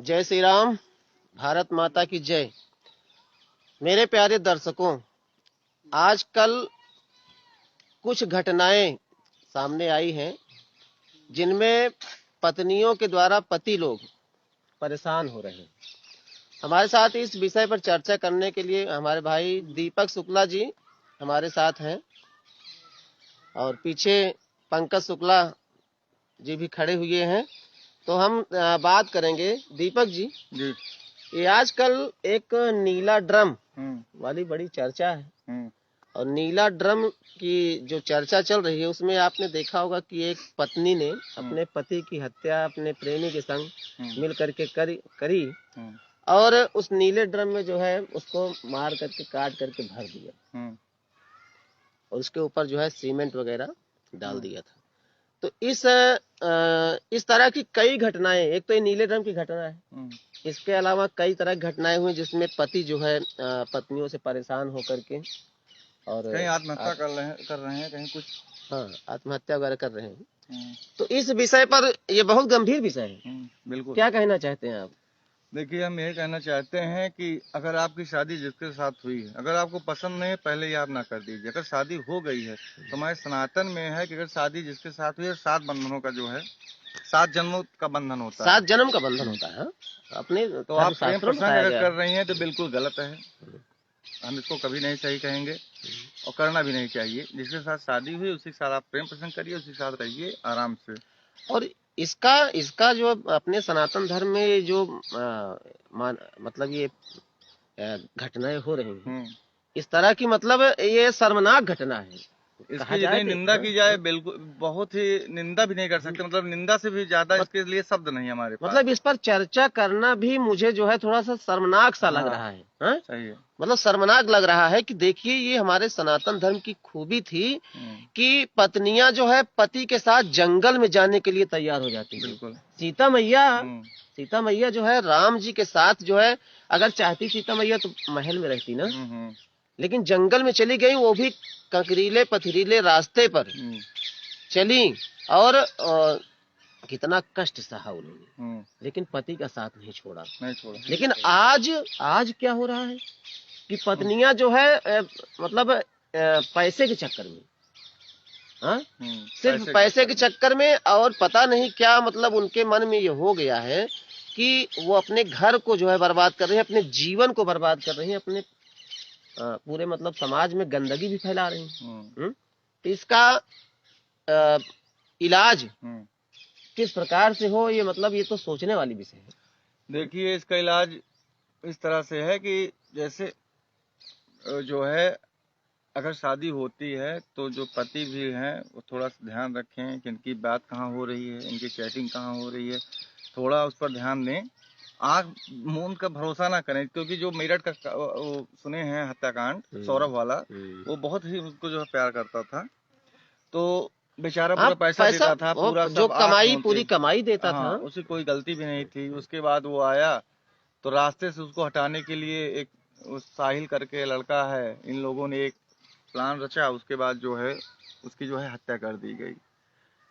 जय श्री राम, भारत माता की जय। मेरे प्यारे दर्शकों, आजकल कुछ घटनाएं सामने आई हैं जिनमें पत्नियों के द्वारा पति लोग परेशान हो रहे हैं। हमारे साथ इस विषय पर चर्चा करने के लिए हमारे भाई दीपक शुक्ला जी हमारे साथ हैं और पीछे पंकज शुक्ला जी भी खड़े हुए हैं। तो हम बात करेंगे दीपक जी। ये आजकल एक नीला ड्रम वाली बड़ी चर्चा है और नीला ड्रम की जो चर्चा चल रही है उसमें आपने देखा होगा कि एक पत्नी ने अपने पति की हत्या अपने प्रेमी के संग मिल करके करी और उस नीले ड्रम में जो है उसको मार करके काट करके भर दिया और उसके ऊपर जो है सीमेंट वगैरह डाल दिया था। तो इस तरह की कई घटनाएं, एक तो ये नीले ड्रम की घटना है, इसके अलावा कई तरह की घटनाएं हुई जिसमें पति जो है पत्नियों से परेशान होकर के और कहीं आत्महत्या कर रहे हैं, कहीं कुछ आत्महत्या वगैरह कर रहे हैं। तो इस विषय पर ये बहुत गंभीर विषय है। बिल्कुल। क्या कहना चाहते हैं आप? देखिए, हम ये कहना चाहते हैं कि अगर आपकी शादी जिसके साथ हुई है, अगर आपको पसंद नहीं है पहले ही आप ना कर दीजिए। अगर शादी हो गई है तो हमारे सनातन में है कि अगर शादी जिसके साथ हुई है 7 बंधनों का जो है 7 जन्मों का बंधन होता है। 7 जन्म का बंधन होता है। अपने तो आप प्रेम प्रसंग अगर कर रही हैं तो बिल्कुल गलत है। हम इसको कभी नहीं सही कहेंगे और करना भी नहीं चाहिए। जिसके साथ शादी हुई उसी के साथ आप प्रेम प्रसंग करिए, उसी के साथ रहिए आराम से। और इसका जो अपने सनातन धर्म में जो मतलब ये घटनाएं हो रही हैं इस तरह की, मतलब ये शर्मनाक घटना है। इसकी जितनी निंदा की जाए बिल्कुल बहुत ही निंदा भी नहीं कर सकते। मतलब निंदा से भी ज्यादा इसके लिए शब्द नहीं हमारे पास। मतलब इस पर चर्चा करना भी मुझे जो है थोड़ा सा शर्मनाक सा लग रहा है। सही है। मतलब शर्मनाक लग रहा है कि देखिए ये हमारे सनातन धर्म की खूबी थी कि पत्नियां जो है पति के साथ जंगल में जाने के लिए तैयार हो जाती है। बिल्कुल। सीता मैया जो है राम जी के साथ जो है, अगर चाहती सीता मैया तो महल में रहती ना, लेकिन जंगल में चली गई, वो भी कंकरीले पथरीले रास्ते पर चली और कितना कष्ट सहा उन्होंने, लेकिन पति का साथ नहीं छोड़ा। लेकिन आज क्या हो रहा है कि पत्नियां जो है मतलब पैसे के चक्कर में, सिर्फ पैसे के चक्कर में, और पता नहीं क्या मतलब उनके मन में ये हो गया है कि वो अपने घर को जो है बर्बाद कर रहे हैं, अपने जीवन को बर्बाद कर रहे हैं, अपने पूरे मतलब समाज में गंदगी भी फैला रही हैं। तो इसका इलाज किस प्रकार से हो, ये मतलब ये तो सोचने वाली विषय है। देखिए, इसका इलाज इस तरह से है कि जैसे जो है अगर शादी होती है तो जो पति भी हैं वो थोड़ा सा ध्यान रखें कि इनकी बात कहाँ हो रही है, इनकी चैटिंग कहाँ हो रही है, थोड़ा उस पर ध्यान दें। आँख मूंद का भरोसा ना करें, क्योंकि जो मेरठ का वो सुने हैं हत्याकांड सौरभ वाला, वो बहुत ही उसको जो है प्यार करता था। तो बेचारा पूरा पैसा देता था, पूरा जो कमाई पूरी कमाई देता था। उसकी कोई गलती भी नहीं थी। उसके बाद वो आया तो रास्ते से उसको हटाने के लिए एक साहिल करके लड़का है, इन लोगों ने एक प्लान रचा। उसके बाद जो है उसकी जो है हत्या कर दी गई,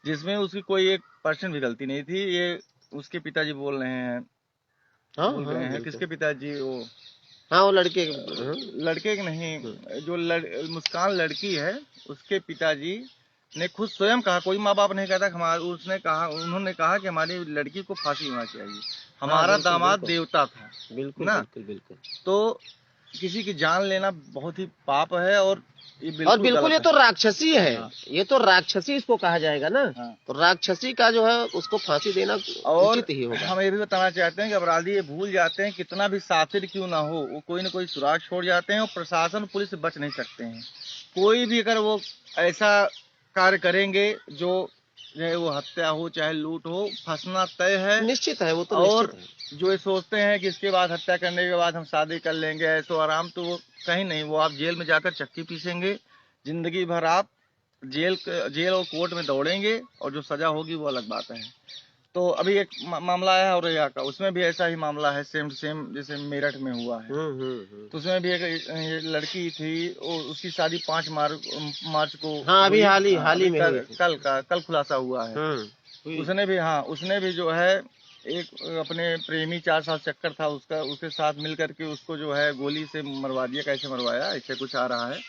जिसमें उसकी कोई 1% भी गलती नहीं थी। ये उसके पिताजी बोल रहे हैं, भूल गए हैं किसके पिताजी, वो लड़के के नहीं, जो मुस्कान लड़की है उसके पिताजी ने खुद स्वयं कहा, कोई माँ बाप नहीं कहता, उन्होंने कहा कि हमारी लड़की को फांसी होना चाहिए, हमारा दामाद देवता था। बिल्कुल ना? बिल्कुल। तो किसी की जान लेना बहुत ही पाप है और बिल्कुल ये तो राक्षसी है। ये तो राक्षसी इसको कहा जाएगा ना। तो राक्षसी का जो है उसको फांसी देना उचित ही होगा। हम ये भी बताना चाहते हैं कि अपराधी ये भूल जाते हैं, कितना भी साथिर क्यों ना हो, वो कोई ना कोई सुराग छोड़ जाते हैं और प्रशासन पुलिस से बच नहीं सकते हैं। कोई भी अगर वो ऐसा कार्य करेंगे जो चाहे वो हत्या हो चाहे लूट हो, फंसना तय है, निश्चित है वो तो। और जो ये सोचते हैं कि इसके बाद हत्या करने के बाद हम शादी कर लेंगे ऐसो आराम, तो वो कहीं नहीं। वो आप जेल में जाकर चक्की पीसेंगे, जिंदगी भर आप जेल और कोर्ट में दौड़ेंगे, और जो सजा होगी वो अलग बात है। तो अभी एक मामला है औरैया का, उसमें भी ऐसा ही मामला है, सेम जैसे मेरठ में हुआ है। तो उसमें भी एक लड़की थी, उसकी शादी 5 मार्च को, अभी हाल ही में कल खुलासा हुआ है। उसने भी जो है एक अपने प्रेमी 4 साल चक्कर था उसका, उसके साथ मिल करके उसको जो है गोली से मरवा दिया, कैसे मरवाया ऐसे कुछ आ रहा है,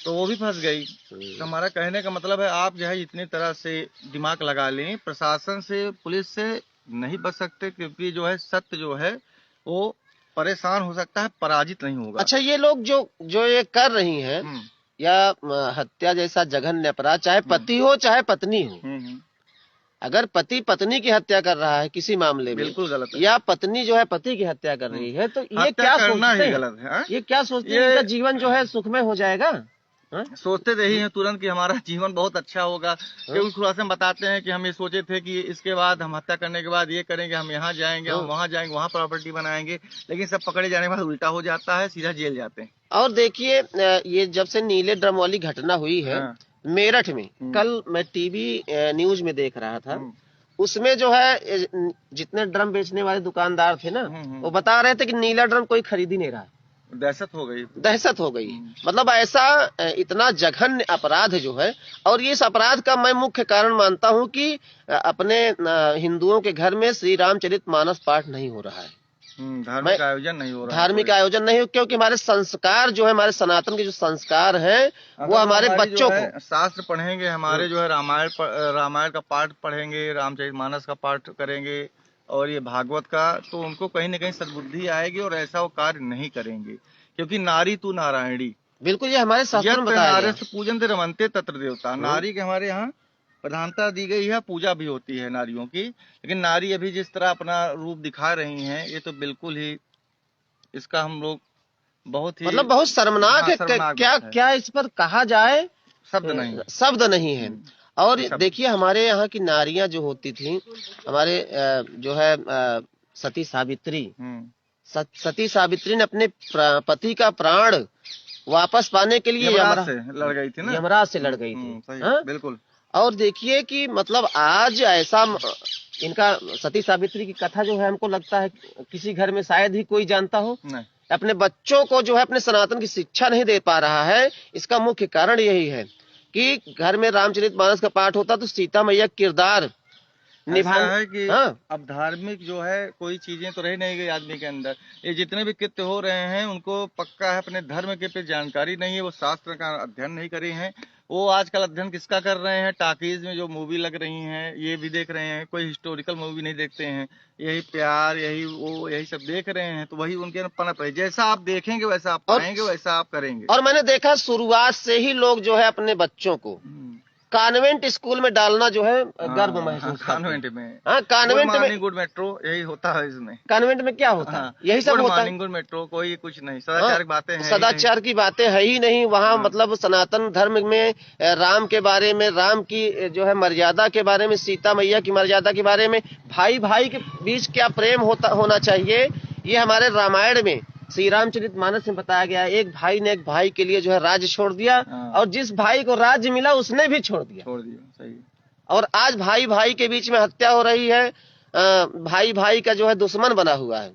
तो वो भी फंस गई। तो हमारा कहने का मतलब है आप जो है इतनी तरह से दिमाग लगा लें, प्रशासन से पुलिस से नहीं बच सकते, क्योंकि जो है सत्य जो है वो परेशान हो सकता है, पराजित नहीं होगा। अच्छा, ये लोग जो जो ये कर रही हैं या हत्या जैसा जघन्य अपराध, चाहे पति हो चाहे पत्नी हो, अगर पति पत्नी की हत्या कर रहा है किसी मामले में, बिल्कुल गलत है। या पत्नी जो है पति की हत्या कर रही है, तो ये क्या सोचते हैं? गलत है। ये क्या सोचते हैं इनका जीवन जो है सुखमय हो जाएगा? सोचते रही हैं तुरंत कि हमारा जीवन बहुत अच्छा होगा, क्योंकि खुलासा बताते हैं कि हम ये सोचे थे कि इसके बाद हम हत्या करने के बाद ये करेंगे, हम यहाँ जाएंगे, हम वहाँ जाएंगे, वहाँ प्रॉपर्टी बनाएंगे, लेकिन सब पकड़े जाने के बाद उल्टा हो जाता है, सीधा जेल जाते हैं। और देखिए, ये जब से नीले ड्रम वाली घटना हुई है मेरठ में, कल मैं टीवी न्यूज में देख रहा था, उसमें जो है जितने ड्रम बेचने वाले दुकानदार थे ना, वो बता रहे थे कि नीला ड्रम कोई खरीद ही नहीं रहा। दहशत हो गई, दहशत हो गई। मतलब ऐसा इतना जघन्य अपराध जो है, और ये इस अपराध का मैं मुख्य कारण मानता हूं कि अपने हिंदुओं के घर में श्री रामचरितमानस पाठ नहीं हो रहा है, धार्मिक आयोजन नहीं हो रहा, धार्मिक आयोजन नहीं हो, क्योंकि हमारे संस्कार जो है, हमारे सनातन के जो संस्कार हैं, वो हमारे बच्चों को शास्त्र पढ़ेंगे, हमारे जो है रामायण का पाठ पढ़ेंगे, रामचरितमानस का पाठ करेंगे और ये भागवत का, तो उनको कहीं न कहीं सद्बुद्धि आएगी और ऐसा वो कार्य नहीं करेंगे, क्योंकि नारी तू नारायणी, बिल्कुल ये हमारे शास्त्र में बताया गया है। पूजन ते रमनते तत्र देवता, नारी के हमारे यहाँ प्रधानता दी गई है, पूजा भी होती है नारियों की, लेकिन नारी अभी जिस तरह अपना रूप दिखा रही हैं, ये तो बिल्कुल ही इसका हम लोग बहुत ही मतलब बहुत शर्मनाक है। क्या क्या इस पर कहा जाए, शब्द नहीं है। और देखिए, हमारे यहाँ की नारियां जो होती थी, हमारे जो है सती सावित्री, सती सावित्री ने अपने पति का प्राण वापस पाने के लिए यमराज से लड़ गई थी ना, यमराज से लड़ गई थी। बिल्कुल। और देखिए कि मतलब आज ऐसा, इनका सती सावित्री की कथा जो है, हमको लगता है किसी घर में शायद ही कोई जानता हो। अपने बच्चों को जो है अपने सनातन की शिक्षा नहीं दे पा रहा है। इसका मुख्य कारण यही है कि घर में रामचरितमानस का पाठ होता तो सीता मैया किरदार निभाना है कि अब धार्मिक जो है कोई चीजें तो रह नहीं गई आदमी के अंदर। ये जितने भी कृत्य हो रहे हैं उनको पक्का है अपने धर्म के पे जानकारी नहीं है, वो शास्त्र का अध्ययन नहीं करे हैं। वो आजकल अध्ययन किसका कर रहे हैं, टाकीज में जो मूवी लग रही हैं ये भी देख रहे हैं, कोई हिस्टोरिकल मूवी नहीं देखते हैं, यही प्यार यही वो यही सब देख रहे हैं, तो वही उनके पनप है। जैसा आप देखेंगे वैसा आप पाएंगे, वैसा आप करेंगे। और मैंने देखा शुरुआत से ही लोग जो है अपने बच्चों को कॉन्वेंट स्कूल में डालना जो है गर्व महसूस कॉन्वेंट में, कॉन्वेंट में गुड मेट्रो यही होता है इसमें। कॉन्वेंट में क्या होता है, यही सब होता है। गुड मेट्रो कोई कुछ नहीं, सदाचार की बातें हैं, सदाचार की बातें है ही नहीं वहाँ। मतलब सनातन धर्म में राम के बारे में, राम की जो है मर्यादा के बारे में, सीता मैया की मर्यादा के बारे में, भाई भाई के बीच क्या प्रेम होना चाहिए, ये हमारे रामायण में श्री रामचरितमानस में बताया गया है। एक भाई ने एक भाई के लिए जो है राज्य छोड़ दिया, और जिस भाई को राज्य मिला उसने भी छोड़ दिया। सही। और आज भाई भाई के बीच में हत्या हो रही है, भाई भाई का जो है दुश्मन बना हुआ है।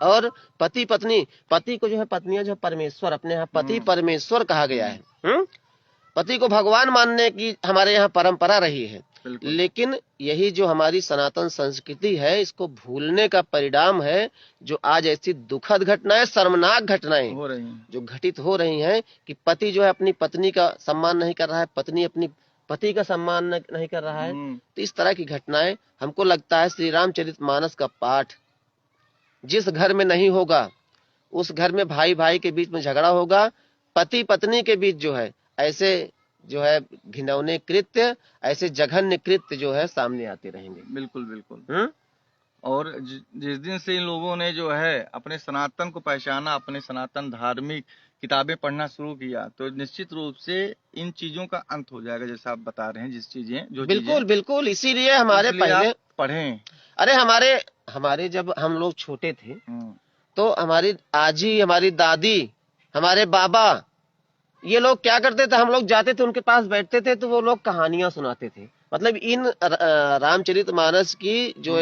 और पति पत्नी, पति को जो है पत्नियां जो परमेश्वर, अपने यहाँ पति परमेश्वर कहा गया है। पति को भगवान मानने की हमारे यहाँ परंपरा रही है, लेकिन यही जो हमारी सनातन संस्कृति है, इसको भूलने का परिणाम है जो आज ऐसी दुखद घटनाएं, शर्मनाक घटनाएं हो रही हैं, जो घटित हो रही हैं कि पति जो है अपनी पत्नी का सम्मान नहीं कर रहा है, पत्नी अपनी पति का सम्मान नहीं कर रहा है। तो इस तरह की घटनाएं, हमको लगता है श्री रामचरितमानस का पाठ जिस घर में नहीं होगा, उस घर में भाई भाई के बीच में झगड़ा होगा, पति पत्नी के बीच जो है ऐसे जो है घिनौने कृत्य, ऐसे जघन्य कृत्य जो है सामने आते रहेंगे। बिल्कुल बिल्कुल। और जिस दिन से इन लोगों ने जो है अपने सनातन को पहचाना, अपने सनातन धार्मिक किताबें पढ़ना शुरू किया, तो निश्चित रूप से इन चीजों का अंत हो जाएगा, जैसा आप बता रहे हैं। जिस चीजें जो बिल्कुल बिल्कुल, इसीलिए हमारे पहले पढ़ें। अरे हमारे जब हम लोग छोटे थे तो हमारी आजी, हमारी दादी, हमारे बाबा, ये लोग क्या करते थे, हम लोग जाते थे उनके पास बैठते थे तो वो लोग कहानियां सुनाते थे। मतलब इन रामचरितमानस की जो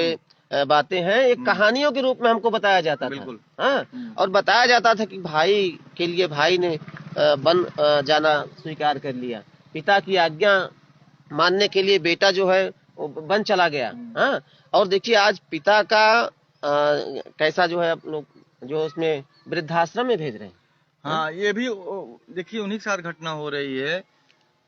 बातें हैं एक कहानियों के रूप में हमको बताया जाता था। और बताया जाता था कि भाई के लिए भाई ने वन जाना स्वीकार कर लिया, पिता की आज्ञा मानने के लिए बेटा जो है वो बन चला गया। हाँ, और देखिए आज पिता का कैसा जो है आप लोग जो उसमें वृद्धाश्रम में भेज रहे हैं। हाँ, ये भी देखिए उन्हीं के साथ घटना हो रही है।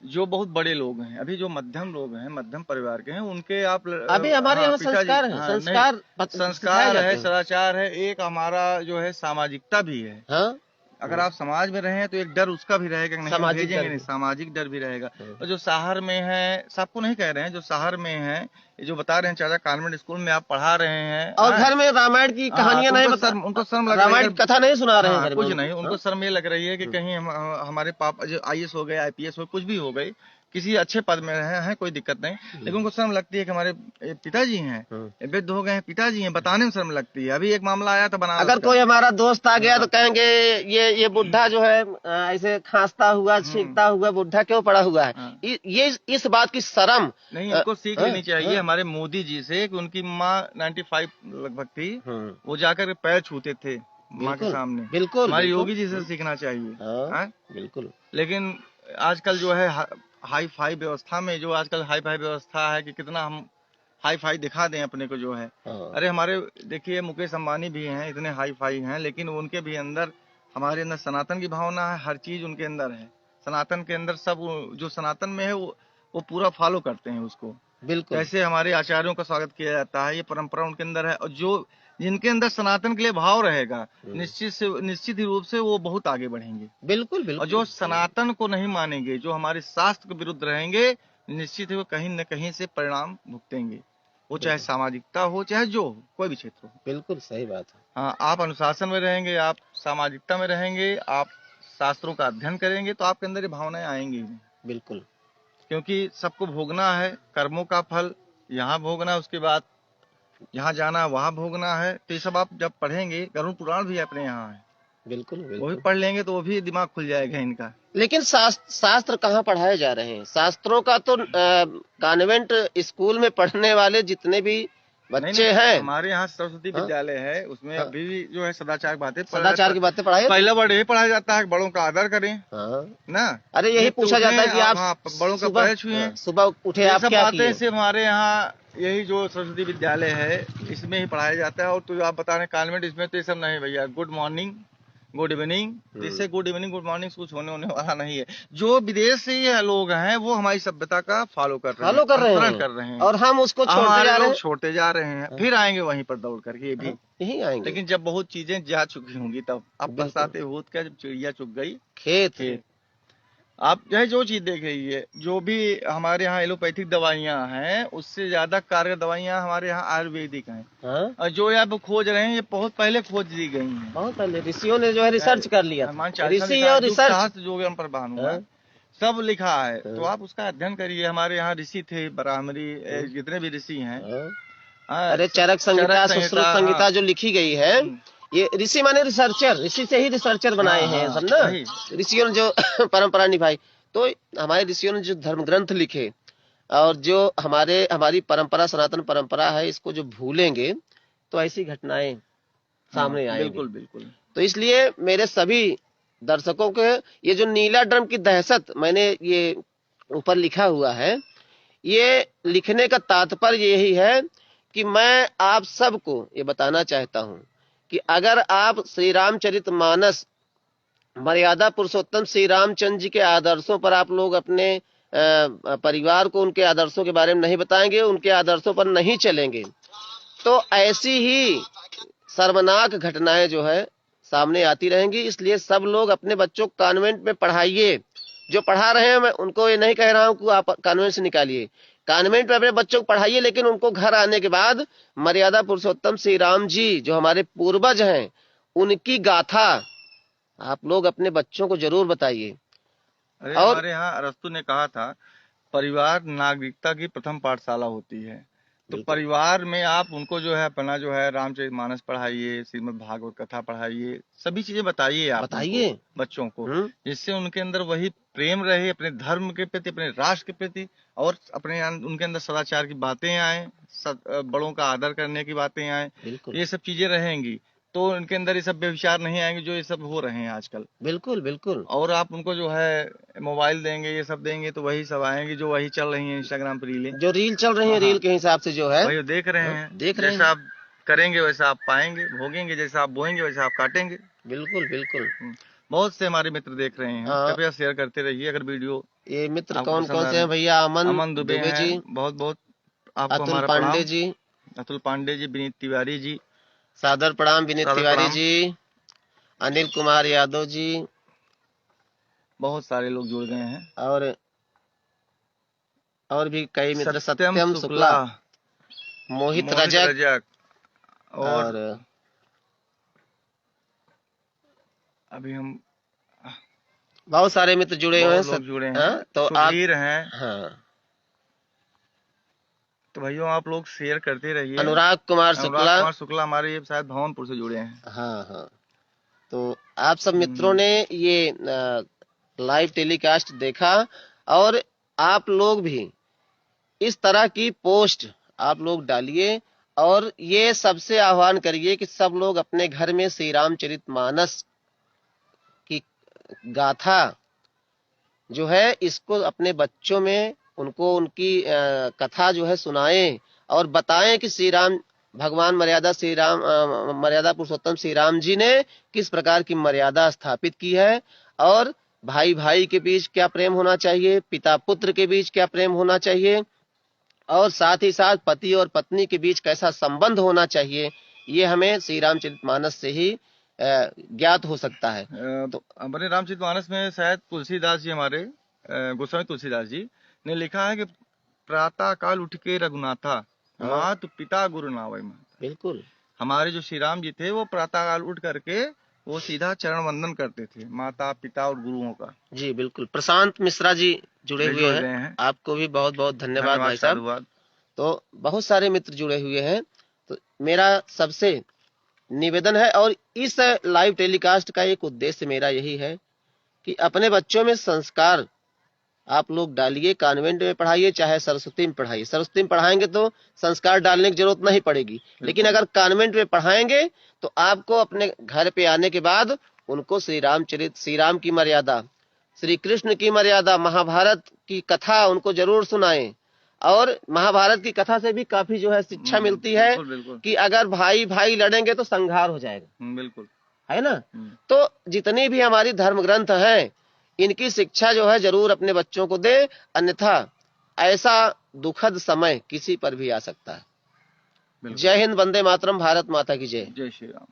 जो बहुत बड़े लोग हैं, अभी जो मध्यम लोग हैं, मध्यम परिवार के हैं, उनके आप अभी हमारे हाँ, यहाँ पिताजी, संस्कार है, हाँ नहीं, सिखाए संस्कार जाते है, हैं। सदाचार है, एक हमारा जो है सामाजिकता भी है। हाँ, अगर आप समाज में रहे तो एक डर उसका भी रहेगा कि नहीं हम सामाजिक भेजेंगे डर नहीं, भी। सामाजिक डर भी रहेगा। हाँ। और जो शहर में है, सबको नहीं कह रहे हैं, जो शहर में है, ये जो बता रहे हैं चाचा कॉन्वेंट स्कूल में आप पढ़ा रहे हैं, और हाँ, घर में रामायण की हाँ, कहानियां तो नहीं उनको शर्म लग रही है रामायण अगर, कथा नहीं सुना रहे हैं हाँ घर में कुछ नहीं, उनको। उनको हाँ? शर्म ये लग रही है कि कहीं हमारे पापा जो आईएएस हो गए, आईपीएस हो, कुछ भी हो गई, किसी अच्छे पद में रहे हैं, कोई दिक्कत नहीं, लेकिन उनको शर्म लगती है कि हमारे पिताजी हैं, वृद्ध हो गए हैं, पिताजी हैं, बताने में शर्म लगती है। अभी एक मामला आया था बनारस अगर का। कोई हमारा दोस्त आ गया तो हाँ। कहेंगे ये बुढ़ा जो है ऐसे खांसता हुआ छींकता हुआ बुढ़ा क्यों पड़ा हुआ है। हाँ। ये इस बात की शर्म नहीं, इनको सीख लेनी चाहिए हाँ। हमारे मोदी जी से कि उनकी माँ 95 लगभग थी, वो जाकर पैर छूते थे माँ के बिल्कुल सामने। बिल्कुल हमारे बिल्कुल। योगी जी से सीखना चाहिए। हाँ, हाँ? बिल्कुल। लेकिन आजकल जो है हाई फाई व्यवस्था में, जो आजकल हाई फाई व्यवस्था है कि कितना हम हाई फाई दिखा दें अपने को जो है। हाँ। अरे हमारे देखिए मुकेश अंबानी भी हैं, इतने हाई फाई हैं, लेकिन उनके भी अंदर, हमारे अंदर सनातन की भावना है, हर चीज उनके अंदर है। सनातन के अंदर सब जो सनातन में है वो पूरा फॉलो करते हैं उसको। बिल्कुल कैसे हमारे आचार्यों का स्वागत किया जाता है, ये परंपरा उनके अंदर है। और जो जिनके अंदर सनातन के लिए भाव रहेगा, निश्चित ही रूप से वो बहुत आगे बढ़ेंगे। बिल्कुल और बिल्कुल। जो सनातन को नहीं मानेंगे, जो हमारे शास्त्र के विरुद्ध रहेंगे, निश्चित ही वो कहीं न कहीं से परिणाम भुगतेंगे। वो चाहे सामाजिकता हो, चाहे जो हो, कोई भी क्षेत्र हो। बिल्कुल सही बात है। हाँ, आप अनुशासन में रहेंगे, आप सामाजिकता में रहेंगे, आप शास्त्रों का अध्ययन करेंगे, तो आपके अंदर ये भावनाएं आएंगी ही नहीं। बिल्कुल। क्योंकि सबको भोगना है, कर्मों का फल यहाँ भोगना है, उसके बाद यहाँ जाना है, वहाँ भोगना है। तो ये सब आप जब पढ़ेंगे, गरुड़ पुराण भी अपने यहाँ है, बिल्कुल वो भी बिल्कुल। पढ़ लेंगे तो वो भी दिमाग खुल जाएगा इनका। लेकिन शास्त्र कहाँ पढ़ाए जा रहे हैं। शास्त्रों का तो कॉन्वेंट स्कूल में पढ़ने वाले जितने भी बच्चे नहीं, हैं, हमारे यहाँ सरस्वती विद्यालय है, उसमें हाँ, अभी भी जो है सदाचार की बातें सदाचार की बातें पढ़ाई। पहला वर्ड ये पढ़ाया जाता है कि बड़ों का आदर करें। हाँ। ना, अरे यही पूछा जाता है कि आप बड़ों का पैर छुएं, सुबह उठे ये आप सब क्या बातें किए। सिर्फ हमारे यहाँ यही जो सरस्वती विद्यालय है इसमें ही पढ़ाया जाता है। और तो आप बता रहे हैं कॉन्वेंट, इसमें तो ये सब नहीं भैया। गुड मॉर्निंग, गुड इवनिंग, इससे गुड इवनिंग गुड मॉर्निंग कुछ होने वाला नहीं है। जो विदेश से ये लोग हैं वो हमारी सभ्यता का फॉलो कर रहे हैं, अनुसरण कर रहे हैं, और हम उसको छोड़ते जा रहे हैं। फिर आएंगे वहीं पर दौड़ करके ये भी यही आएंगे। लेकिन जब बहुत चीजें जा चुकी होंगी तब। अब बरसाते भूत का जब चिड़िया चुग गई खेत। आप चाहे जो चीज देख रही जो भी हमारे यहाँ एलोपैथिक दवाइयाँ हैं, उससे ज्यादा कारगर दवाइयाँ हमारे यहाँ आयुर्वेदिक हैं। हाँ? और जो आप खोज रहे हैं ये बहुत पहले खोज दी गई हैं, बहुत पहले ऋषियों ने जो है रिसर्च कर लिया था। ऋषि और रिसर्च जो हम पर भानु सब लिखा है। तो आप उसका अध्ययन करिए। हमारे यहाँ ऋषि थे, ब्राह्मणी, जितने भी ऋषि हैं। अरे चरक संहिता, सुश्रुत संहिता जो लिखी गई है, ये ऋषि माने रिसर्चर, ऋषि से ही रिसर्चर बनाए हैं सब ना। ऋषियों ने जो परंपरा निभाई, तो हमारे ऋषियों ने जो धर्म ग्रंथ लिखे और जो हमारी परंपरा, सनातन परंपरा है, इसको जो भूलेंगे तो ऐसी घटनाएं सामने आएंगी। बिल्कुल बिल्कुल। तो इसलिए मेरे सभी दर्शकों के ये जो नीला ड्रम की दहशत मैंने ये ऊपर लिखा हुआ है, ये लिखने का तात्पर्य यही है कि मैं आप सबको ये बताना चाहता हूं कि अगर आप श्री रामचरितमानस, मर्यादा पुरुषोत्तम श्री रामचंद्र जी के आदर्शों पर आप लोग अपने परिवार को उनके आदर्शों के बारे में नहीं बताएंगे, उनके आदर्शों पर नहीं चलेंगे, तो ऐसी ही शर्मनाक घटनाएं जो है सामने आती रहेंगी। इसलिए सब लोग अपने बच्चों को कॉन्वेंट में पढ़ाइए। जो पढ़ा रहे हैं, मैं उनको ये नहीं कह रहा हूं कि आप कॉन्वेंट से निकालिए, कॉन्वेंट में अपने बच्चों को पढ़ाइए, लेकिन उनको घर आने के बाद मर्यादा पुरुषोत्तम श्री राम जी जो हमारे पूर्वज हैं, उनकी गाथा आप लोग अपने बच्चों को जरूर बताइए। अरे हमारे यहाँ अरस्तु ने कहा था, परिवार नागरिकता की प्रथम पाठशाला होती है। तो परिवार में आप उनको जो है अपना जो है रामचरितमानस पढ़ाइए, श्रीमद् भागवत कथा पढ़ाइए, सभी चीजें बताइए आप बच्चों को, जिससे उनके अंदर वही प्रेम रहे अपने धर्म के प्रति, अपने राष्ट्र के प्रति, और अपने उनके अंदर सदाचार की बातें आए, बड़ों का आदर करने की बातें आए, ये सब चीजें रहेंगी। तो उनके अंदर ये सब विचार नहीं आएंगे जो ये सब हो रहे हैं आजकल। बिल्कुल बिल्कुल। और आप उनको जो है मोबाइल देंगे, ये सब देंगे, तो वही सब आएंगे जो वही चल रही है इंस्टाग्राम पर रीलें, जो रील चल रही है, हाँ, रील के हिसाब से जो है वही देख रहे हैं। देख रहे जैसा हैं। आप करेंगे वैसा आप पाएंगे, भोगेंगे, जैसा आप बोएंगे वैसा आप काटेंगे। बिल्कुल बिल्कुल। बहुत से हमारे मित्र देख रहे हैं, हाँ। कृपया शेयर करते रहिए अगर वीडियो ये मित्र आपको कौन पसंद कौन आ से रहा हैं भैया? अमन दुबे दुबे जी, हैं, बहुत बहुत आपको अतुल हमारा पांडे प्रणाम। जी, अतुल पांडे जी, विनीत तिवारी जी, सादर प्रणाम विनीत सादर तिवारी प्रणाम। जी, अनिल कुमार यादव जी, बहुत सारे लोग जुड़ गए हैं। और भी कई मित्र, सत्यम सत्यम शुक्ला, मोहित मोहित रजक, रजक और और अभी हम बहुत सारे मित्र जुड़े हुए हैं। बहुत लोग जुड़े हैं। हाँ, तो आप, सुधीर हैं। हाँ, तो भाइयों आप लोग शेयर करते रहिए। अनुराग कुमार अनुराग शुक्ला, कुमार शुक्ला हमारे ये शायद भवनपुर से जुड़े हैं। हाँ हाँ। तो आप सब मित्रों ने ये लाइव टेलीकास्ट देखा, और आप लोग भी इस तरह की पोस्ट आप लोग डालिए, और ये सबसे आह्वान करिए कि सब लोग अपने घर में श्री रामचरितमानस की गाथा जो है, इसको अपने बच्चों में उनको उनकी कथा जो है सुनाएं, और बताएं कि श्री राम भगवान मर्यादा पुरुषोत्तम श्री राम जी ने किस प्रकार की मर्यादा स्थापित की है, और भाई भाई के बीच क्या प्रेम होना चाहिए, पिता पुत्र के बीच क्या प्रेम होना चाहिए, और साथ ही साथ पति और पत्नी के बीच कैसा संबंध होना चाहिए। ये हमें श्री रामचरितमानस से ही ज्ञात हो सकता है। तो हमारे रामचरितमानस में शायद तुलसीदास जी, हमारे गोस्वामी तुलसीदास जी ने लिखा है कि प्रातः काल उठ के रघुनाथा, मात पिता गुरु नावै माता। बिल्कुल। हमारे जो श्री राम जी थे वो प्रातः काल उठ करके वो सीधा चरण वंदन करते थे माता पिता और गुरुओं का। जी बिल्कुल। प्रशांत मिश्रा जी जुड़े हुए हैं, आपको भी बहुत बहुत धन्यवाद भाई साहब। तो बहुत सारे मित्र जुड़े हुए हैं। तो मेरा सबसे निवेदन है, और इस लाइव टेलीकास्ट का एक उद्देश्य मेरा यही है कि अपने बच्चों में संस्कार आप लोग डालिए। कॉन्वेंट में पढ़ाइए चाहे सरस्वती में पढ़ाइए, सरस्वती में पढ़ाएंगे तो संस्कार डालने की जरूरत नहीं पड़ेगी, लेकिन अगर कॉन्वेंट में पढ़ाएंगे तो आपको अपने घर पे आने के बाद उनको श्री राम की मर्यादा, श्री कृष्ण की मर्यादा, महाभारत की कथा उनको जरूर सुनाएं। और महाभारत की कथा से भी काफी जो है शिक्षा मिलती है कि अगर भाई भाई लड़ेंगे तो संहार हो जाएगा। बिल्कुल, है ना? तो जितनी भी हमारी धर्म ग्रंथ हैं, इनकी शिक्षा जो है जरूर अपने बच्चों को दे, अन्यथा ऐसा दुखद समय किसी पर भी आ सकता है। जय हिंद, वंदे मातरम, भारत माता की जय। जय श्री राम।